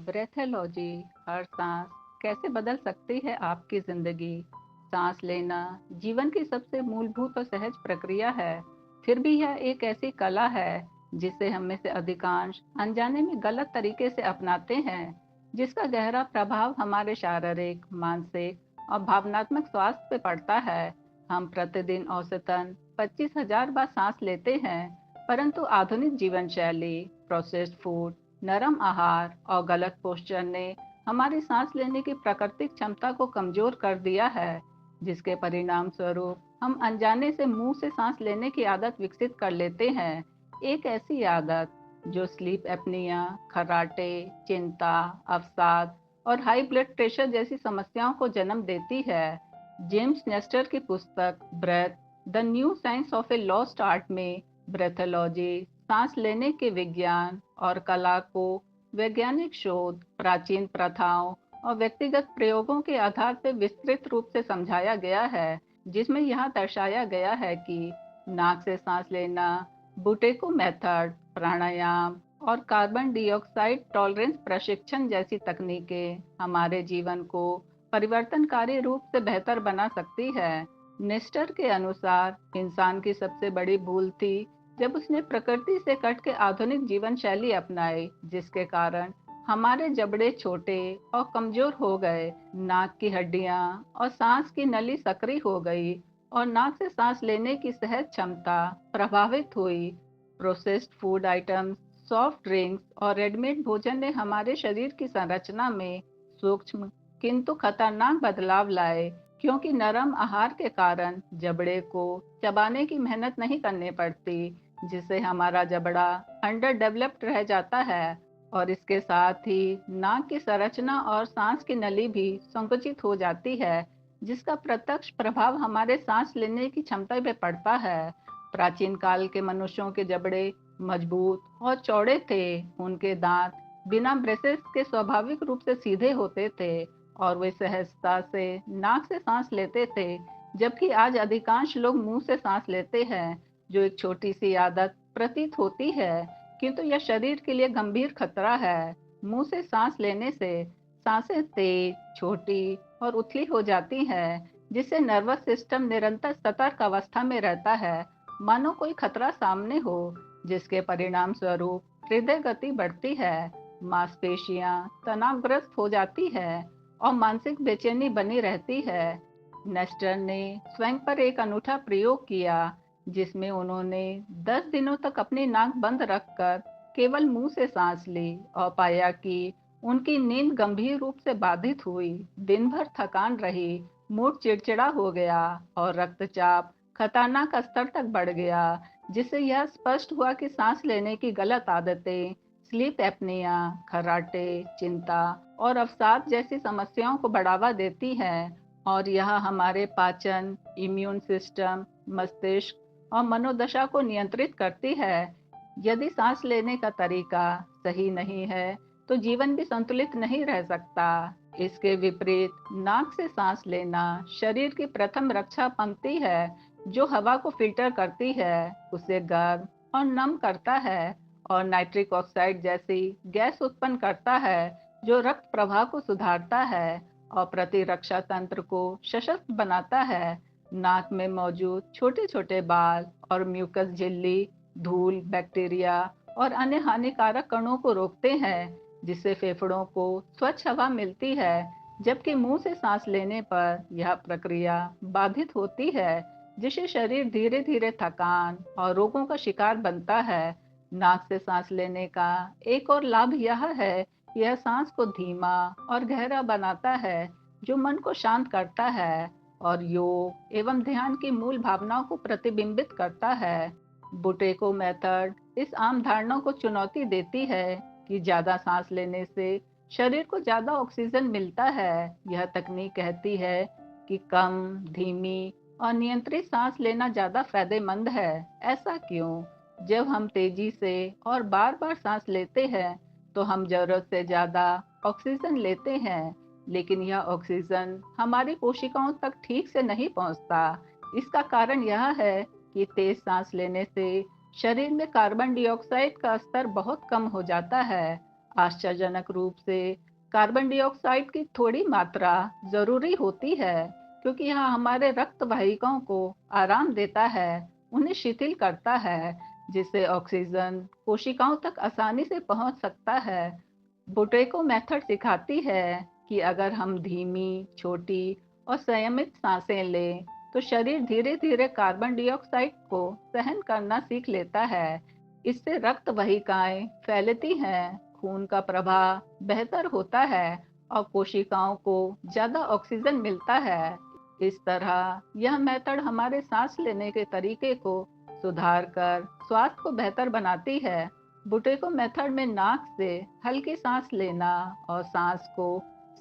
ब्रेथोलॉजी हर सांस कैसे बदल सकती है आपकी जिंदगी। सांस लेना जीवन की सबसे मूलभूत और सहज प्रक्रिया है। फिर भी यह एक ऐसी कला है जिसे हम में से अधिकांश अनजाने में गलत तरीके से अपनाते हैं, जिसका गहरा प्रभाव हमारे शारीरिक, मानसिक और भावनात्मक स्वास्थ्य पे पड़ता है। हम प्रतिदिन औसतन 25,000 बार सांस लेते हैं, परंतु आधुनिक जीवन शैली, प्रोसेस्ड फूड, नरम आहार और गलत पोस्चर ने हमारी सांस लेने की प्राकृतिक क्षमता को कमजोर कर दिया है, जिसके परिणाम स्वरूप हम अनजाने से मुंह से सांस लेने की आदत विकसित कर लेते हैं। एक ऐसी आदत जो स्लीप एपनिया, खर्राटे, चिंता, अवसाद और हाई ब्लड प्रेशर जैसी समस्याओं को जन्म देती है। जेम्स नेस्टर की पुस्तक breath the new science of a lost art में ब्रेथोलॉजी सांस लेने के विज्ञान और कला को वैज्ञानिक शोध, प्राचीन प्रथाओं और व्यक्तिगत प्रयोगों के आधार पर विस्तृत रूप से समझाया गया है, जिसमें यह दर्शाया गया है कि नाक से सांस लेना, बुटेको मेथड, प्राणायाम और कार्बन डाइऑक्साइड टॉलरेंस प्रशिक्षण जैसी तकनीकें हमारे जीवन को परिवर्तनकारी रूप से बेहतर बना सकती है। नेस्टर के अनुसार इंसान की सबसे बड़ी भूल थी जब उसने प्रकृति से कट के आधुनिक जीवन शैली अपनाई, जिसके कारण हमारे जबड़े छोटे और कमजोर हो गए, नाक की हड्डियां और सांस की नली सक्रिय हो गई और नाक से सांस लेने की सहज क्षमता प्रभावित हुई। Processed food items, soft drinks और रेडीमेड भोजन ने हमारे शरीर की संरचना में सूक्ष्म किंतु खतरनाक बदलाव लाए, क्योंकि नरम आहार के कारण जबड़े को चबाने की मेहनत नहीं करनी पड़ती, जिससे हमारा जबड़ा अंडर डेवलप्ड रह जाता है। और इसके साथ ही नाक की संरचना और सांस की नली भी संकुचित हो जाती है, जिसका प्रत्यक्ष प्रभाव हमारे सांस लेने की क्षमता पे पड़ता है। प्राचीन काल के मनुष्यों के जबड़े मजबूत और चौड़े थे, उनके दांत बिना ब्रेसेस के स्वाभाविक रूप से सीधे होते थे और वे सहजता से नाक से सांस लेते थे, जबकि आज अधिकांश लोग मुंह से सांस लेते हैं, जो एक छोटी सी आदत प्रतीत होती है, किंतु यह शरीर के लिए गंभीर खतरा है। मुंह से सांस लेने से सांसें तेज, छोटी और उथली हो जाती हैं, जिससे नर्वस सिस्टम निरंतर सतर्क अवस्था में रहता है, मानो कोई खतरा सामने हो, जिसके परिणाम स्वरूप हृदय गति बढ़ती है, मांसपेशियां तनावग्रस्त हो जाती है और मानसिक बेचैनी बनी रहती है। नेस्टर ने स्वयं पर एक अनूठा प्रयोग किया, जिसमें उन्होंने 10 दिनों तक अपनी नाक बंद रखकर केवल मुंह से सांस ली और पाया कि उनकी नींद गंभीर रूप से बाधित हुई, दिन भर थकान रही, मूड चिड़चिड़ा हो गया और रक्तचाप खतरनाक स्तर तक बढ़ गया, जिससे यह स्पष्ट हुआ कि सांस लेने की गलत आदतें स्लीप एपनिया, खर्राटे, चिंता और अवसाद जैसी समस्याओं को बढ़ावा देती हैं। और यह हमारे पाचन, इम्यून सिस्टम, मस्तिष्क और मनोदशा को नियंत्रित करती है। यदि सांस लेने का तरीका सही नहीं है, तो जीवन भी संतुलित नहीं रह सकता। इसके विपरीत नाक से सांस लेना शरीर की प्रथम रक्षा पंक्ति है, जो हवा को फिल्टर करती है, उसे गर्म और नम करता है और नाइट्रिक ऑक्साइड जैसी गैस उत्पन्न करता है, जो रक्त प्रवाह को सुधारता है और प्रतिरक्षा तंत्र को सशक्त बनाता है। नाक में मौजूद छोटे छोटे बाल और म्यूकस झिल्ली धूल, बैक्टीरिया और अन्य हानिकारक कणों को रोकते हैं, जिससे फेफड़ों को स्वच्छ हवा मिलती है, जबकि मुंह से सांस लेने पर यह प्रक्रिया बाधित होती है, जिससे शरीर धीरे धीरे थकान और रोगों का शिकार बनता है। नाक से सांस लेने का एक और लाभ यह है कि यह सांस को धीमा और गहरा बनाता है, जो मन को शांत करता है और योग एवं ध्यान की मूल भावनाओं को प्रतिबिंबित करता है। बुटेको मेथड इस आम धारणा को चुनौती देती है कि ज्यादा सांस लेने से शरीर को ज्यादा ऑक्सीजन मिलता है। यह तकनीक कहती है कि कम, धीमी और नियंत्रित सांस लेना ज्यादा फायदेमंद है। ऐसा क्यों? जब हम तेजी से और बार बार सांस लेते हैं, तो हम जरूरत से ज्यादा ऑक्सीजन लेते हैं, लेकिन यह ऑक्सीजन हमारी कोशिकाओं तक ठीक से नहीं पहुंचता। इसका कारण यह है कि तेज सांस लेने से शरीर में कार्बन डाइऑक्साइड का स्तर बहुत कम हो जाता है। आश्चर्यजनक रूप से कार्बन डाइऑक्साइड की थोड़ी मात्रा जरूरी होती है, क्योंकि यह हमारे रक्त वाहिकाओं को आराम देता है, उन्हें शिथिल करता है, जिससे ऑक्सीजन कोशिकाओं तक आसानी से पहुंच सकता है। बुटेको मेथड सिखाती है कि अगर हम धीमी, छोटी और संयमित सांसें लें, तो शरीर धीरे धीरे कार्बन डाइऑक्साइड को सहन करना सीख लेता है। इससे रक्त वाहिकाएं फैलती हैं, खून का प्रवाह बेहतर होता है और कोशिकाओं को ज्यादा ऑक्सीजन मिलता है। इस तरह यह मेथड हमारे सांस लेने के तरीके को सुधार कर स्वास्थ्य को बेहतर बनाती है। बुटेको मेथड में नाक से हल्की सांस लेना और सांस को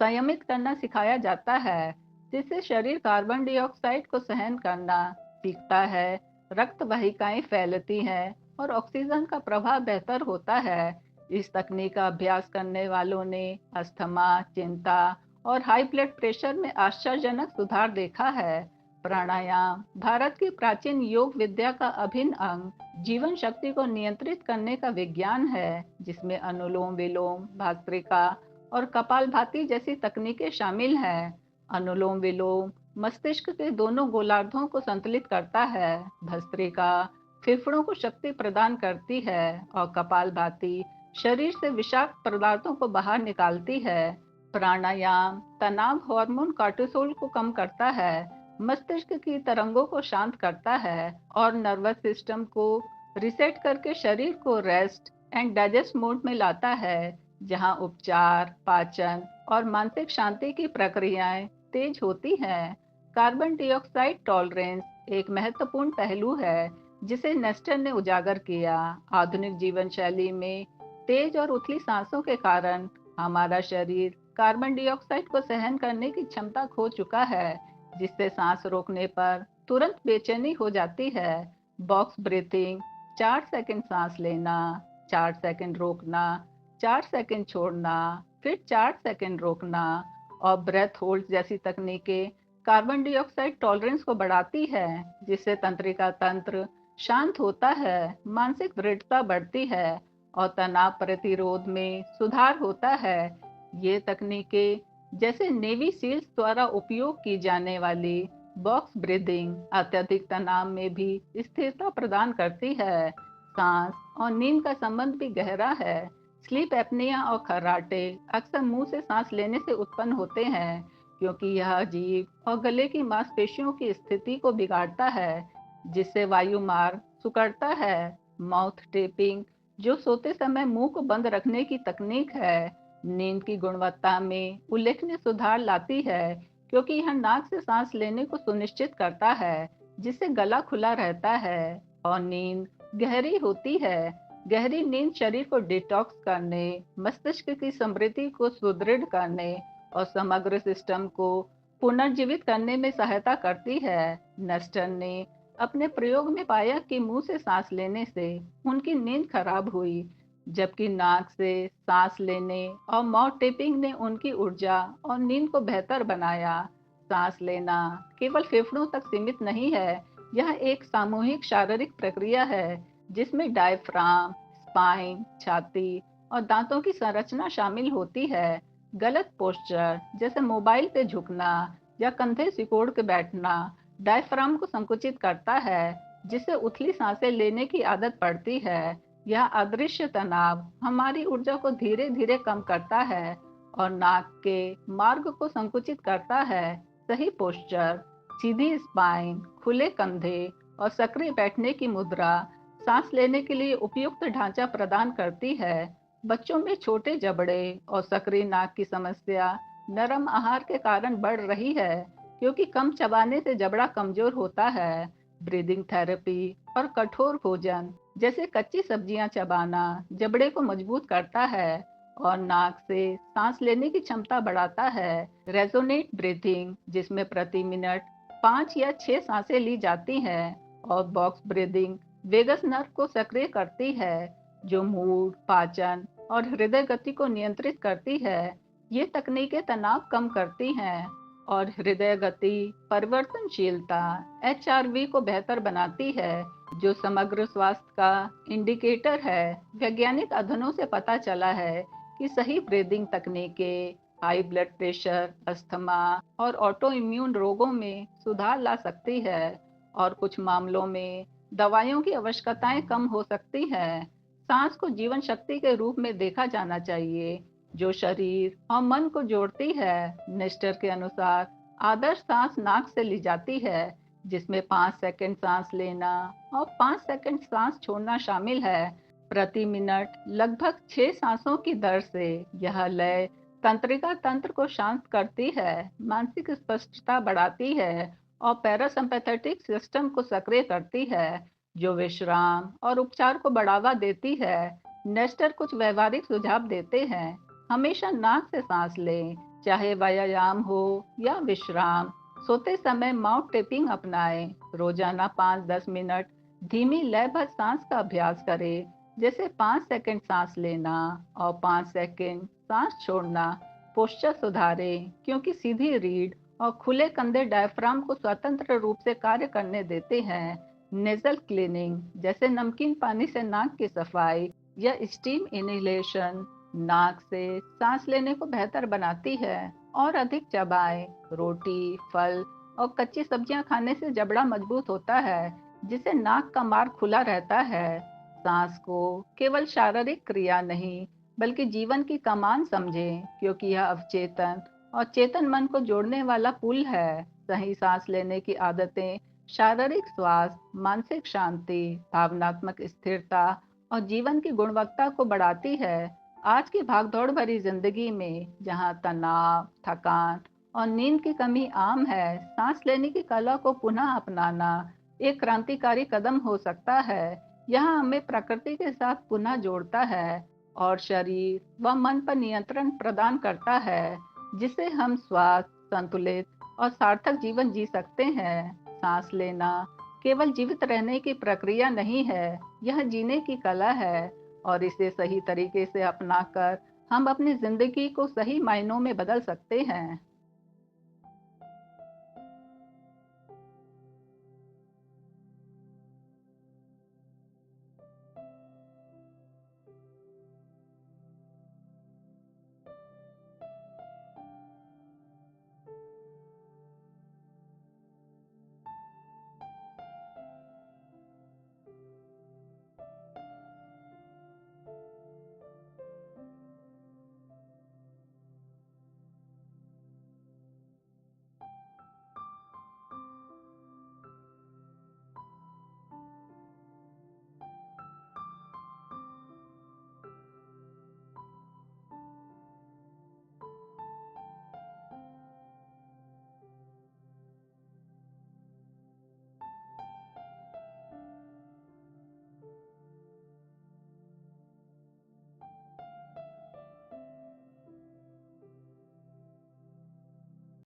संयमित करना सिखाया जाता है, जिससे शरीर कार्बन डाइऑक्साइड को सहन करना सीखता है, रक्त वाहिकाएं फैलती हैं और ऑक्सीजन का प्रवाह बेहतर होता है। इस तकनीक का अभ्यास करने वालों ने अस्थमा, चिंता और हाई ब्लड प्रेशर में आश्चर्यजनक सुधार देखा है। प्राणायाम भारत की प्राचीन योग विद्या का अभिन्न अंग जीवन शक्ति को नियंत्रित करने का विज्ञान है, जिसमें अनुलोम विलोम, भस्त्रिका और कपालभाति जैसी तकनीकें शामिल हैं। अनुलोम विलोम मस्तिष्क के दोनों गोलार्धों को संतुलित करता है, भस्त्रिका फेफड़ों को शक्ति प्रदान करती है और कपालभाति शरीर से विषाक्त पदार्थों को बाहर निकालती है। प्राणायाम तनाव हार्मोन कार्टिसोल को कम करता है, मस्तिष्क की तरंगों को शांत करता है और नर्वस सिस्टम को रिसेट करके शरीर को रेस्ट एंड डाइजेस्ट मोड में लाता है, जहां उपचार, पाचन और मानसिक शांति की प्रक्रियाएं तेज होती हैं। कार्बन डाइऑक्साइड टॉलरेंस एक महत्वपूर्ण पहलू है, जिसे नेस्टर ने उजागर किया। आधुनिक जीवन शैली में तेज और उथली सांसों के कारण हमारा शरीर कार्बन डाइऑक्साइड को सहन करने की क्षमता खो चुका है, जिससे सांस रोकने पर तुरंत बेचैनी हो जाती है। बॉक्स ब्रीथिंग 4 सेकंड सांस लेना, 4 सेकंड रोकना, 4 सेकंड छोड़ना, फिर 4 सेकंड रोकना और ब्रेथ होल्ड जैसी तकनीकें कार्बन डाइऑक्साइड टॉलरेंस को बढ़ाती है, जिससे तंत्रिका तंत्र शांत होता है, मानसिक दृढ़ता बढ़ती है और तनाव प्रतिरोध में सुधार होता है। ये तकनीकें जैसे नेवी सील्स द्वारा उपयोग की जाने वाली बॉक्स ब्रीदिंग अत्यधिक तनाव में भी स्थिरता प्रदान करती है। सांस और नींद का संबंध भी गहरा है। स्लीप एपनिया और खर्राटे अक्सर मुंह से सांस लेने से उत्पन्न होते हैं, क्योंकि यह जीभ और गले की मांसपेशियों की स्थिति को बिगाड़ता है, जिससे वायु मार्ग सिकुड़ता है। माउथ टेपिंग, जो सोते समय मुंह को बंद रखने की तकनीक है, नींद की गुणवत्ता में उल्लेखनीय सुधार लाती है, क्योंकि यह नाक से सांस लेने को सुनिश्चित करता है, जिससे गला खुला रहता है और नींद गहरी होती है। गहरी नींद शरीर को डिटॉक्स करने, मस्तिष्क की समृद्धि को सुदृढ़ करने और समग्र सिस्टम को पुनर्जीवित करने में सहायता करती है। नेस्टर ने अपने प्रयोग में पाया कि मुंह से सांस लेने से उनकी नींद खराब हुई, जबकि नाक से सांस लेने और माउथ टेपिंग ने उनकी ऊर्जा और नींद को बेहतर बनाया। सांस लेना केवल फेफड़ों तक सीमित नहीं है, यह एक सामूहिक शारीरिक प्रक्रिया है, जिसमें डायफ्राम, स्पाइन, छाती और दांतों की संरचना शामिल होती है। गलत पोस्चर जैसे मोबाइल पे झुकना या कंधे सिकोड़ के बैठना डायफ्राम को संकुचित करता है, जिससे उथली सांसें लेने की आदत पड़ती है। यह अदृश्य तनाव हमारी ऊर्जा को धीरे धीरे कम करता है और नाक के मार्ग को संकुचित करता है। सही पोस्चर, सीधी स्पाइन, खुले कंधे और सक्रिय बैठने की मुद्रा सांस लेने के लिए उपयुक्त ढांचा प्रदान करती है। बच्चों में छोटे जबड़े और सक्रिय नाक की समस्या नरम आहार के कारण बढ़ रही है, क्योंकि कम चबाने से जबड़ा कमजोर होता है। ब्रीदिंग थेरेपी और कठोर भोजन जैसे कच्ची सब्जियां चबाना जबड़े को मजबूत करता है और नाक से सांस लेने की क्षमता बढ़ाता है। रेजोनेट ब्रीथिंग, जिसमें प्रति मिनट 5 या 6 सांसें ली जाती हैं, और बॉक्स ब्रीदिंग वेगस नर्व को सक्रिय करती है, जो मूड, पाचन और हृदय गति को नियंत्रित करती है। ये तकनीकें तनाव कम करती हैं और हृदय गति परिवर्तनशीलता HRV को बेहतर बनाती है, जो समग्र स्वास्थ्य का इंडिकेटर है। वैज्ञानिक अध्ययनों से पता चला है कि सही ब्रीदिंग तकनीकें हाई ब्लड प्रेशर, अस्थमा और ऑटो इम्यून रोगों में सुधार ला सकती है और कुछ मामलों में दवाइयों की आवश्यकताएं कम हो सकती है। सांस को जीवन शक्ति के रूप में देखा जाना चाहिए, जो शरीर और मन को जोड़ती है। नेस्टर के अनुसार आदर्श सांस नाक से ली जाती है, जिसमें 5 सेकंड सांस लेना और 5 सेकंड सांस छोड़ना शामिल है। प्रति मिनट लगभग 6 सांसों की दर से यह लय तंत्रिका तंत्र को शांत करती है, मानसिक स्पष्टता बढ़ाती है और पैरासिम्पैथेटिक सिस्टम को सक्रिय करती है, जो विश्राम और उपचार को बढ़ावा देती है। नेस्टर कुछ व्यवहारिक सुझाव देते हैं। हमेशा नाक से सांस लें, चाहे व्यायाम हो या विश्राम। सोते समय माउथ टेपिंग अपनाएं। रोजाना 5-10 मिनट धीमी लयबद्ध सांस का अभ्यास करें, जैसे 5 सेकंड सांस लेना और 5 सेकंड सांस छोड़ना। पोस्चर सुधारें, क्योंकि सीधी रीढ़ और खुले कंधे डायफ्राम को स्वतंत्र रूप से कार्य करने देते हैं। नेजल क्लीनिंग, जैसे नमकीन पानी से नाक की सफाई या स्टीम इनहेलेशन, नाक से सांस लेने को बेहतर बनाती है। और अधिक चबाएं। रोटी, फल और कच्ची सब्जियां खाने से जबड़ा मजबूत होता है, जिससे नाक का मार्ग खुला रहता है। सांस को केवल शारीरिक क्रिया नहीं, बल्कि जीवन की कमान समझें, क्योंकि यह अवचेतन और चेतन मन को जोड़ने वाला पुल है। सही सांस लेने की आदतें शारीरिक स्वास्थ्य, मानसिक शांति, भावनात्मक स्थिरता और जीवन की गुणवत्ता को बढ़ाती है। आज की भागदौड़ भरी जिंदगी में, जहां तनाव, थकान और नींद की कमी आम है, सांस लेने की कला को पुनः अपनाना एक क्रांतिकारी कदम हो सकता है। यह हमें प्रकृति के साथ पुनः जोड़ता है और शरीर व मन पर नियंत्रण प्रदान करता है, जिससे हम स्वस्थ, संतुलित और सार्थक जीवन जी सकते हैं। सांस लेना केवल जीवित रहने की प्रक्रिया नहीं है, यह जीने की कला है और इसे सही तरीके से अपनाकर हम अपनी जिंदगी को सही मायनों में बदल सकते हैं।